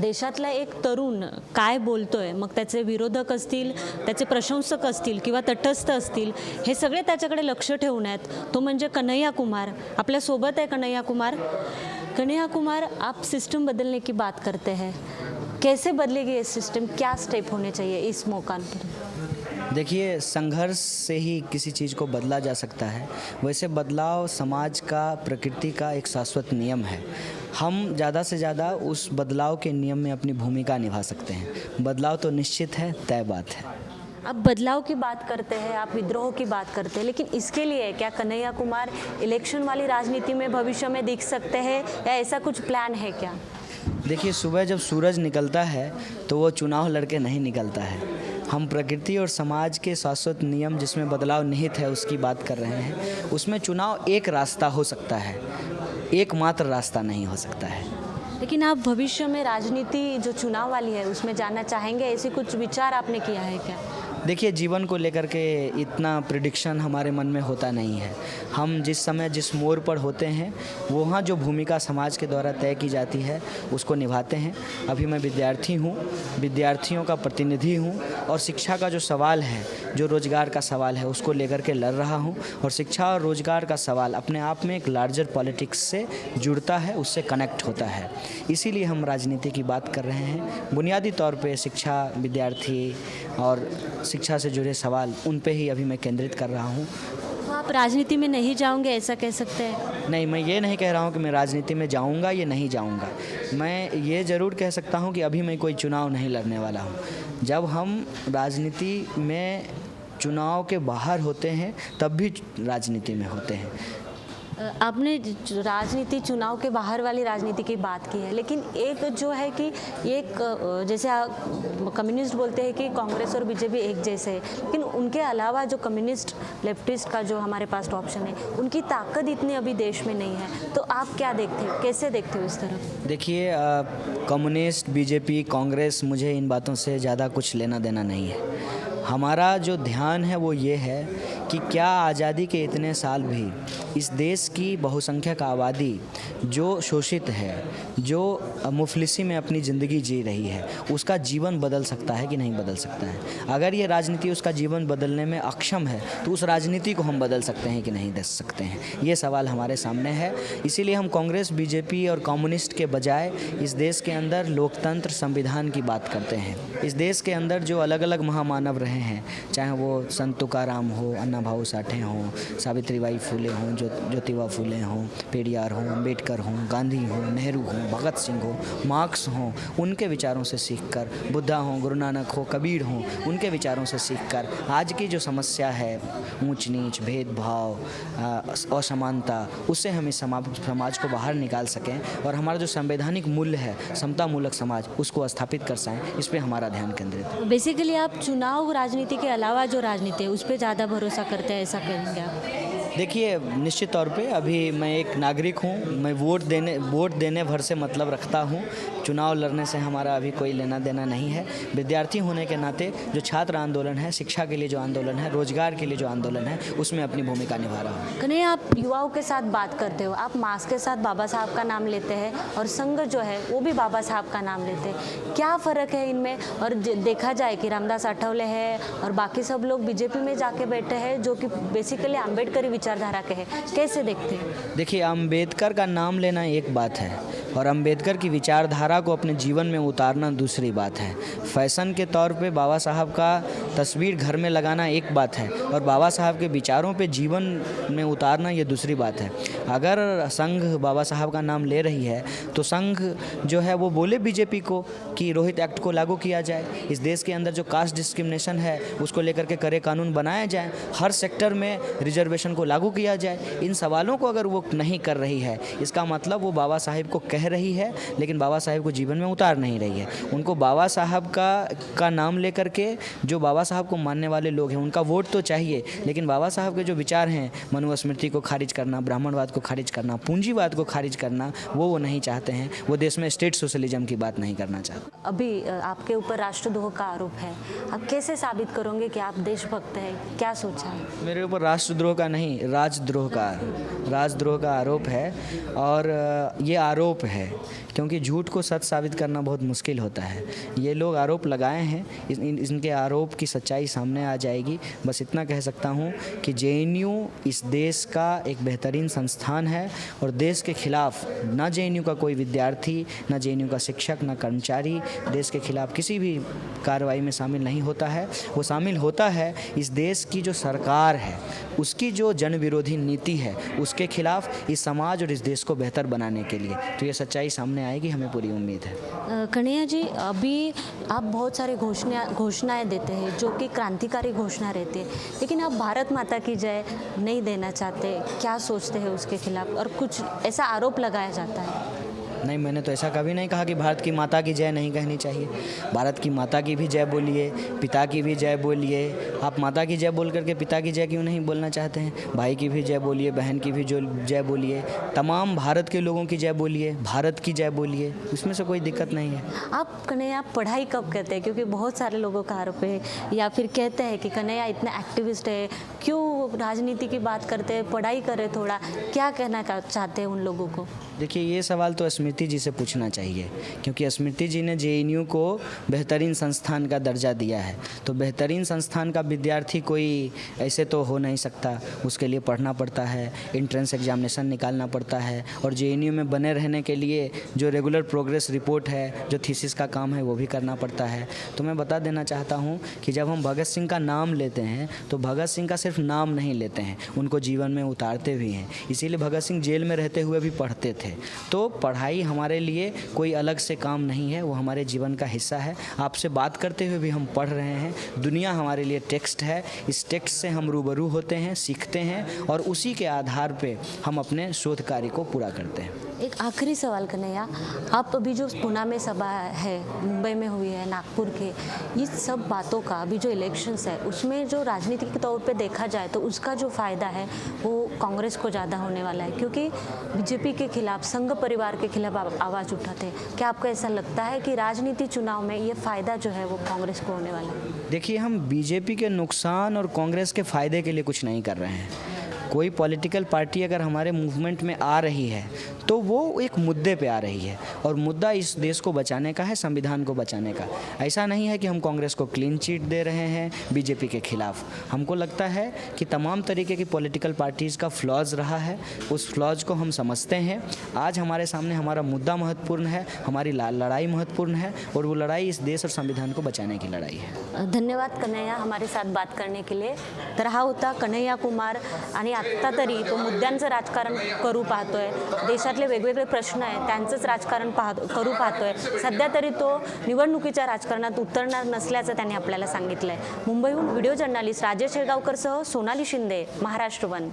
देशातला एक तरुण काय बोलतोय, मग त्याचे विरोधक असतील, त्याचे प्रशंसक असतील किंवा तटस्थ असतील, हे सगळे त्याच्याकडे लक्ष ठेवून आहेत. तो म्हणजे कन्हैया कुमार. आपल्या सोबत आहे कन्हैया कुमार. कन्हैया कुमार, आप सिस्टम बदलने की बात करते हैं, कैसे बदलेगी ये सिस्टम? क्या स्टेप होने चाहिए इस मौका पर? देखिए, संघर्ष से ही किसी चीज़ को बदला जा सकता है। वैसे बदलाव समाज का, प्रकृति का एक शाश्वत नियम है। हम ज़्यादा से ज़्यादा उस बदलाव के नियम में अपनी भूमिका निभा सकते हैं। बदलाव तो निश्चित है, तय बात है। आप बदलाव की बात करते हैं, आप विद्रोह की बात करते हैं, लेकिन इसके लिए क्या कन्हैया कुमार इलेक्शन वाली राजनीति में भविष्य में दिख सकते हैं, या ऐसा कुछ प्लान है क्या? देखिए, सुबह जब सूरज निकलता है तो वो चुनाव लड़के नहीं निकलता है। हम प्रकृति और समाज के शाश्वत नियम जिसमें बदलाव निहित है उसकी बात कर रहे हैं। उसमें चुनाव एक रास्ता हो सकता है, एकमात्र रास्ता नहीं हो सकता है। लेकिन आप भविष्य में राजनीति जो चुनाव वाली है उसमें जाना चाहेंगे, ऐसे कुछ विचार आपने किया है क्या? देखिए, जीवन को लेकर के इतना प्रिडिक्शन हमारे मन में होता नहीं है। हम जिस समय जिस मोड़ पर होते हैं वहाँ जो भूमिका समाज के द्वारा तय की जाती है उसको निभाते हैं। अभी मैं विद्यार्थी हूँ, विद्यार्थियों का प्रतिनिधि हूँ, और शिक्षा का जो सवाल है, जो रोज़गार का सवाल है, उसको लेकर के लड़ रहा हूँ। और शिक्षा और रोज़गार का सवाल अपने आप में एक लार्जर पॉलिटिक्स से जुड़ता है, उससे कनेक्ट होता है। इसीलिए हम राजनीति की बात कर रहे हैं। बुनियादी तौर पे शिक्षा, विद्यार्थी और शिक्षा से जुड़े सवाल, उन पे ही अभी मैं केंद्रित कर रहा हूँ। तो आप राजनीति में नहीं जाओगे, ऐसा कह सकते हैं? नहीं, मैं ये नहीं कह रहा हूँ कि मैं राजनीति में जाऊँगा या नहीं जाऊँगा। मैं ये ज़रूर कह सकता हूँ कि अभी मैं कोई चुनाव नहीं लड़ने वाला हूँ। जब हम राजनीति में चुनाव के बाहर होते हैं तब भी राजनीति में होते हैं। आपने राजनीति, चुनाव के बाहर वाली राजनीति की बात की है, लेकिन एक जो है कि एक जैसे कम्युनिस्ट बोलते हैं कि कांग्रेस और बीजेपी एक जैसे है, लेकिन उनके अलावा जो कम्युनिस्ट, लेफ्टिस्ट का जो हमारे पास ऑप्शन है, उनकी ताकत इतनी अभी देश में नहीं है। तो आप क्या देखते हो, कैसे देखते हो इस तरफ? देखिए, कम्युनिस्ट, बीजेपी, कांग्रेस, मुझे इन बातों से ज़्यादा कुछ लेना देना नहीं है। हमारा जो ध्यान है वो ये है कि क्या आज़ादी के इतने साल भी इस देश की बहुसंख्यक आबादी जो शोषित है, जो मुफलिसी में अपनी ज़िंदगी जी रही है, उसका जीवन बदल सकता है कि नहीं बदल सकता है? अगर ये राजनीति उसका जीवन बदलने में अक्षम है तो उस राजनीति को हम बदल सकते हैं कि नहीं दे सकते हैं? ये सवाल हमारे सामने है। इसीलिए हम कांग्रेस, बीजेपी और कम्युनिस्ट के बजाय इस देश के अंदर लोकतंत्र, संविधान की बात करते हैं। इस देश के अंदर जो अलग अलग महामानव रहे हैं, चाहे वो संत तुकाराम हो, अन्ना भाऊ साठे हों, सावित्रीबाई फुले हों, ज्योतिबा फुले हों, पेरियार हों, अम्बेडकर हों, गांधी हों, नेहरू हों, भगत सिंह हों, मार्क्स हों, उनके विचारों से सीखकर, बुद्धा हों, गुरु नानक हो, कबीर हों, उनके विचारों से सीखकर आज की जो समस्या है, ऊंच नीच, भेदभाव, असमानता, उससे हम इस समाज को बाहर निकाल सकें और हमारा जो संवैधानिक मूल्य है, समता मूलक समाज, उसको स्थापित कर सकें। इस पर हमारा ध्यान केंद्रित है। बेसिकली आप चुनाव राजनीति के अलावा जो राजनीति है उस पर ज़्यादा भरोसा करते हैं, ऐसा कहेंगे आप? देखिए, निश्चित तौर पे अभी मैं एक नागरिक हूँ। मैं वोट देने भर से मतलब रखता हूँ। चुनाव लड़ने से हमारा अभी कोई लेना देना नहीं है। विद्यार्थी होने के नाते जो छात्र आंदोलन है, शिक्षा के लिए जो आंदोलन है, रोजगार के लिए जो आंदोलन है, उसमें अपनी भूमिका निभा रहा हूँ। कन्हैया, आप युवाओं के साथ बात करते हो, आप मास के साथ बाबा साहब का नाम लेते हैं और संघ जो है वो भी बाबा साहब का नाम लेते हैं। क्या फ़र्क है इनमें? और देखा जाए कि रामदास आठवले है और बाकी सब लोग बीजेपी में जाके बैठे हैं जो कि बेसिकली अम्बेडकरी विचारधारा के हैं, कैसे देखते हैं? देखिए, अम्बेडकर का नाम लेना एक बात है और अम्बेडकर की विचारधारा को अपने जीवन में उतारना दूसरी बात है। फैशन के तौर पे बाबा साहब का तस्वीर घर में लगाना एक बात है और बाबा साहब के विचारों पे जीवन में उतारना ये दूसरी बात है। अगर संघ बाबा साहब का नाम ले रही है तो संघ जो है वो बोले बीजेपी को कि रोहित एक्ट को लागू किया जाए, इस देश के अंदर जो कास्ट डिस्क्रिमिनेशन है उसको लेकर के कड़े कानून बनाया जाए, हर सेक्टर में रिजर्वेशन को लागू किया जाए। इन सवालों को अगर वो नहीं कर रही है, इसका मतलब वो बाबा साहब को कह रही है लेकिन बाबा साहब को जीवन में उतार नहीं रही है। उनको बाबा साहब का नाम लेकर के जो बाबा साहब को मानने वाले लोग हैं उनका वोट तो चाहिए, लेकिन बाबा साहब के जो विचार हैं, मनुस्मृति को खारिज करना, ब्राह्मणवाद को खारिज करना, पूंजीवाद को खारिज करना, वो नहीं चाहते हैं। वो देश में स्टेट सोशलिज्म की बात नहीं करना चाहते। अभी आपके ऊपर राष्ट्रद्रोह का आरोप है, आप कैसे साबित करोगे कि आप देशभक्त हैं? क्या सोचा है? मेरे ऊपर राष्ट्रद्रोह का नहीं, राजद्रोह का आरोप है और ये आरोप है क्योंकि झूठ को सच साबित करना बहुत मुश्किल होता है। ये लोग आरोप लगाए हैं, इनके आरोप की सच्चाई सामने आ जाएगी। बस इतना कह सकता हूँ कि जेएनयू इस देश का एक बेहतरीन संस्थान है और देश के खिलाफ ना जेएनयू का कोई विद्यार्थी, ना जेएनयू का शिक्षक, ना कर्मचारी देश के खिलाफ किसी भी कार्रवाई में शामिल नहीं होता है। वो शामिल होता है इस देश की जो सरकार है उसकी जो जन विरोधी नीति है उसके खिलाफ, इस समाज और इस देश को बेहतर बनाने के लिए। तो ये सच्चाई सामने आएगी, हमें पूरी उम्मीद है। कन्हैया जी, अभी आप बहुत सारी घोषणाएं देते हैं जो कि क्रांतिकारी घोषणा रहती है, लेकिन आप भारत माता की जय नहीं देना चाहते, क्या सोचते हैं उसके खिलाफ? और कुछ ऐसा आरोप लगाया जाता है। नहीं, मैंने तो ऐसा कभी नहीं कहा कि भारत की माता की जय नहीं कहनी चाहिए। भारत की माता की भी जय बोलिए, पिता की भी जय बोलिए। आप माता की जय बोल करके पिता की जय क्यों नहीं बोलना चाहते हैं? भाई की भी जय बोलिए, बहन की भी जो जय बोलिए, तमाम भारत के लोगों की जय बोलिए, भारत की जय बोलिए, उसमें से कोई दिक्कत नहीं है। आप कन्हैया पढ़ाई कब करते हैं? क्योंकि बहुत सारे लोगों का आरोप है या फिर कहते हैं कि कन्हैया इतना एक्टिविस्ट है, क्यों राजनीति की बात करते हैं, पढ़ाई करें थोड़ा। क्या कहना चाहते हैं उन लोगों को? देखिए, ये सवाल तो स्मृति जी से पूछना चाहिए, क्योंकि स्मृति जी ने जेएनयू को बेहतरीन संस्थान का दर्जा दिया है। तो बेहतरीन संस्थान का विद्यार्थी कोई ऐसे तो हो नहीं सकता, उसके लिए पढ़ना पड़ता है, एंट्रेंस एग्जामिनेशन निकालना पड़ता है, और जेएनयू में बने रहने के लिए जो रेगुलर प्रोग्रेस रिपोर्ट है, जो थीसिस का काम है, वो भी करना पड़ता है। तो मैं बता देना चाहता हूँ कि जब हम भगत सिंह का नाम लेते हैं तो भगत सिंह का सिर्फ नाम नहीं लेते हैं, उनको जीवन में उतारते भी हैं। इसीलिए भगत सिंह जेल में रहते हुए भी पढ़ते थे। तो पढ़ाई हमारे लिए कोई अलग से काम नहीं है, वो हमारे जीवन का हिस्सा है। आपसे बात करते हुए भी हम पढ़ रहे हैं। दुनिया हमारे लिए टेक्स्ट है, इस टेक्स्ट से हम रूबरू होते हैं, सीखते हैं, और उसी के आधार पे हम अपने शोध कार्य को पूरा करते हैं। एक आखिरी सवाल कन्हैया, आप अभी जो पुणे में सभा है, मुंबई में हुई है, नागपुर के, ये सब बातों का अभी जो इलेक्शंस है उसमें जो राजनीति के तौर पे देखा जाए तो उसका जो फ़ायदा है वो कांग्रेस को ज़्यादा होने वाला है, क्योंकि बीजेपी के खिलाफ, संघ परिवार के खिलाफ आवाज़ उठाते हैं। क्या आपको ऐसा लगता है कि राजनीति चुनाव में ये फ़ायदा जो है वो कांग्रेस को होने वाला है? देखिए, हम बीजेपी के नुकसान और कांग्रेस के फ़ायदे के लिए कुछ नहीं कर रहे हैं। कोई पॉलिटिकल पार्टी अगर हमारे मूवमेंट में आ रही है तो वो एक मुद्दे पे आ रही है, और मुद्दा इस देश को बचाने का है, संविधान को बचाने का। ऐसा नहीं है कि हम कांग्रेस को क्लीन चिट दे रहे हैं बीजेपी के खिलाफ। हमको लगता है कि तमाम तरीके की पॉलिटिकल पार्टीज़ का फ्लॉज रहा है, उस फ्लॉज को हम समझते हैं। आज हमारे सामने हमारा मुद्दा महत्वपूर्ण है, हमारी लड़ाई महत्वपूर्ण है, और वो लड़ाई इस देश और संविधान को बचाने की लड़ाई है। धन्यवाद कन्हैया हमारे साथ बात करने के लिए. तर हा होता कन्हैया कुमार. आणि आत्ता तरी तो मुद्द्यांचं राजकारण करू पाहतोय, देशातले वेगवेगळे प्रश्न आहेत त्यांचंच राजकारण करू पाहतोय. सध्या तरी तो निवडणुकीच्या राजकारणात उतरणार नसल्याचं त्यांनी आपल्याला सांगितलंय. मुंबईहून व्हिडिओ जर्नलिस्ट राजेश शेळगावकरसह सोनाली शिंदे, महाराष्ट्र वन.